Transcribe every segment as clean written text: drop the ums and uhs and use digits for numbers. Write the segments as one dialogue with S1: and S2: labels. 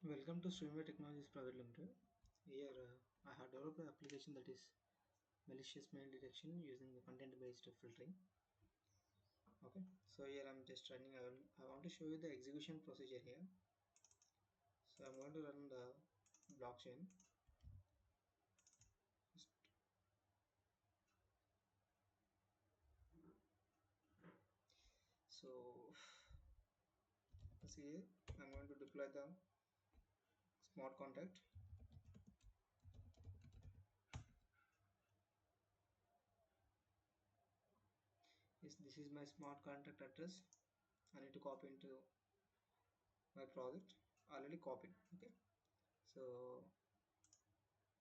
S1: Welcome to Streamway Technologies Private Limited. Here I have developed an application that is malicious mail detection using the content-based filtering. Okay, so here I'm just running. I want to show you the execution procedure here. So I'm going to run the blockchain. So see here, I'm going to deploy the smart contract. Yes, this is my smart contract address. I need to copy into my project. Already copied. Okay, so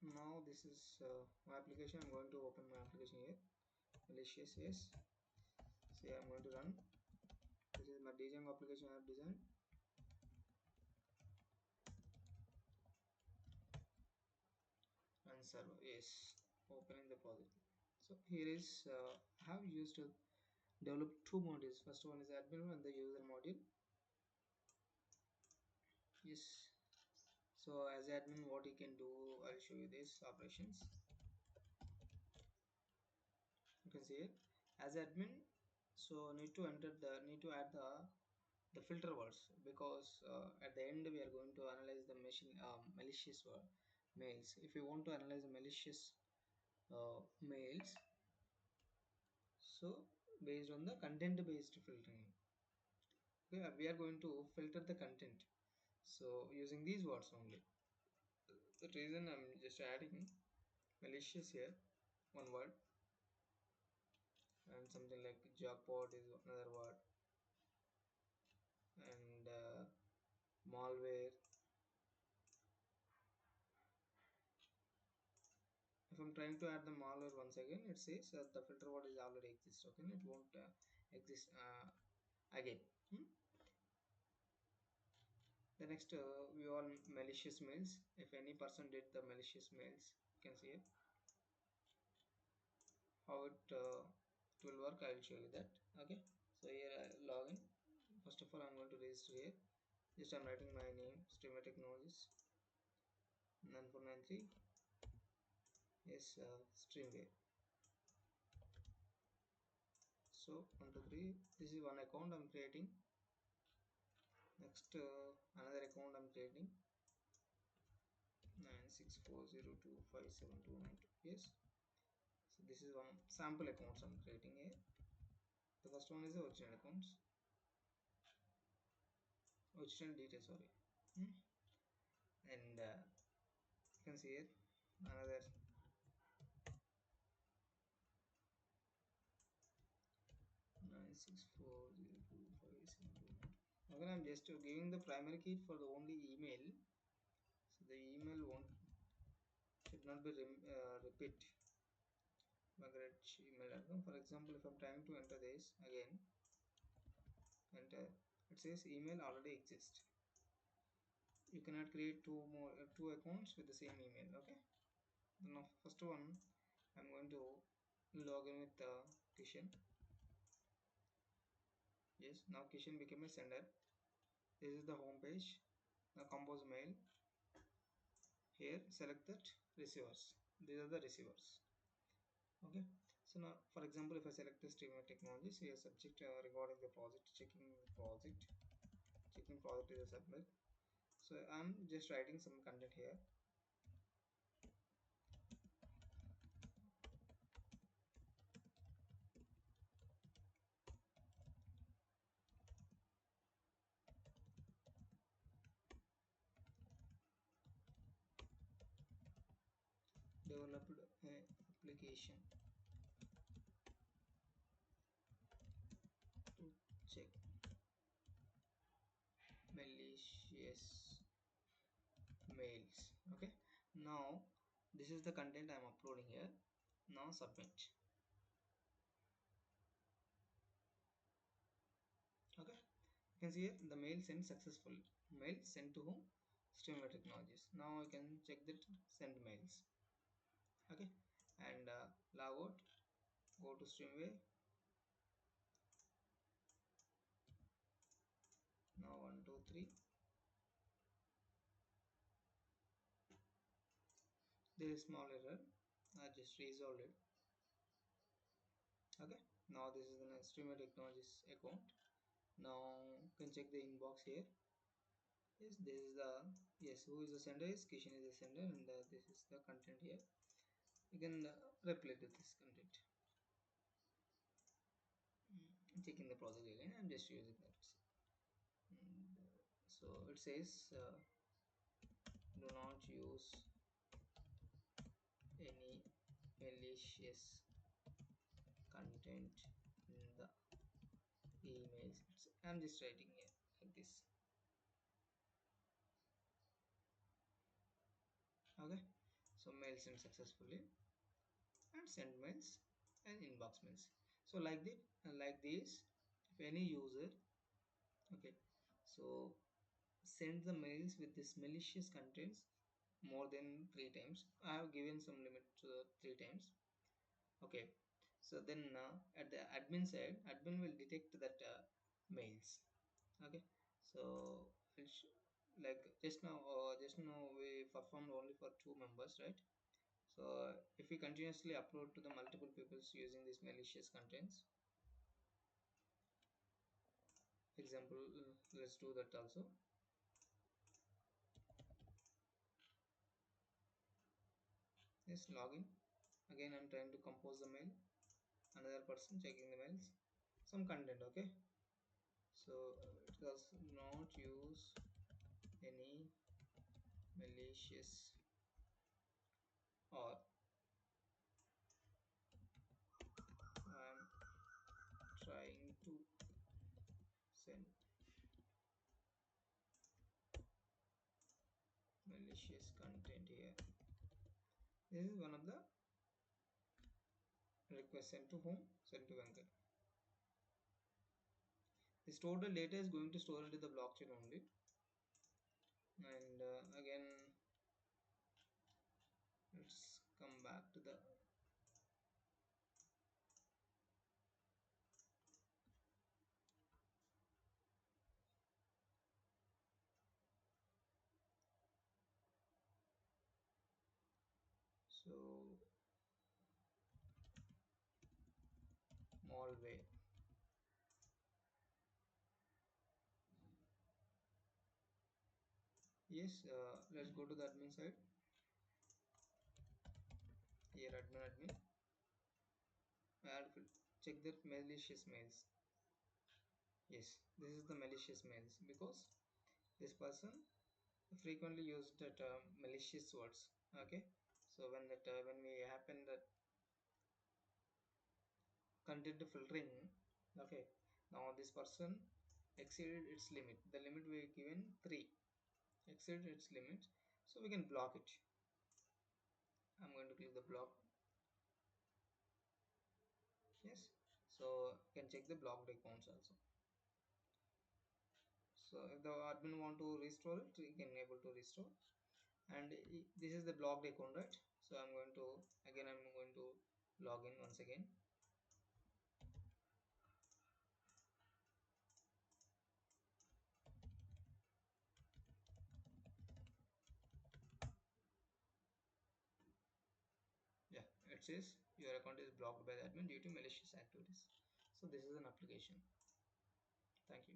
S1: now this is my application. I'm going to open my application here. Malicious, yes. So yeah, I'm going to run. This is my Django application I have designed. Run server, yes. Opening the project. So here is I have used to develop two modules. First one is admin and the user module. Yes. So as admin, what you can do, I'll show you this operations. You can see it as admin. So need to add the filter words, because at the end we are going to analyze the machine malicious mails. If you want to analyze the malicious mails, so based on the content based filtering, we are going to filter the content, so using these words only. The reason I'm just adding malicious here, one word, and something like jackpot is another word, and malware. If I'm trying to add the malware once again, it says the filter word is already exist. Okay, it won't exist again. The next we all malicious mails. If any person did the malicious mails, you can see it. How it will work, I will show you that. Okay, so here I log in. First of all, I'm going to register here. Just I'm writing my name, Streamer Technologies 9493. Yes, Streamway. So 1 2 3. This is one account I'm creating. Next, another account I'm creating. 964025729. Yes. So this is one sample accounts I'm creating here. The first one is the original accounts. Original details, sorry. Hmm. And you can see here another 964025729. Again, I'm just giving the primary key for the only email. So the email won't should not be repeat. Email.com. For example, if I'm trying to enter this again, enter, it says email already exists. You cannot create two accounts with the same email. Okay. Now first one, I'm going to log in with Kishan. Yes. Now Kishan became a sender. This is the home page. Now compose mail. Here select that receivers. These are the receivers. Okay, so now for example, if I select the streamer technologies, here subject regarding the project, checking project is a submit. So I'm just writing some content here. Developed a application to check malicious mails. Okay, now this is the content I'm uploading here. Now submit. Okay, you can see here the mail sent successful. Mail sent to whom? Streamer Technologies. Now I can check that send mails. Okay, and log out, go to Streamway. Now 1 2 3, there is small error. I just resolved it. Okay, now this is an streamer technologies account. Now you can check the inbox here. Yes, this is the, yes, who is the sender is Kishan is the sender, and this is the content here. You can reply to this content. Checking the project again. I'm just using that. And, so it says do not use any malicious content in the emails. I'm just writing it like this. Okay, so mail sent successfully, and send mails and inbox mails. So like this, if any user, okay, so send the mails with this malicious contents more than 3 times. I have given some limit to the 3 times. Okay, so then at the admin side, admin will detect that mails. Okay, so like just now we performed only for 2 members, right? So if we continuously upload to the multiple peoples using these malicious contents, example, let's do that also. Yes, login. Again, I'm trying to compose the mail. Another person checking the mails. Some content, okay. So it does not use any malicious or I'm trying to send malicious content here. This is one of the requests. Sent to whom? Sent to Venkat. This total data is going to store it in the blockchain only. And again, let's come back to the, so malware. Yes, let's go to the admin side. Here, admin. I'll check the malicious mails. Yes, this is the malicious mails because this person frequently used that malicious words. Okay, so when we happen that content filtering, okay, now this person exceeded its limit. The limit we given 3, exceeded its limit, so we can block it. I'm going to click the block. Yes, so you can check the blocked accounts also. So if the admin want to restore it, we can able to restore. And this is the blocked account, right? So I'm going to, again, I'm going to log in once again. Yeah, it says your account is blocked by the admin due to malicious activities. So this is an application. Thank you.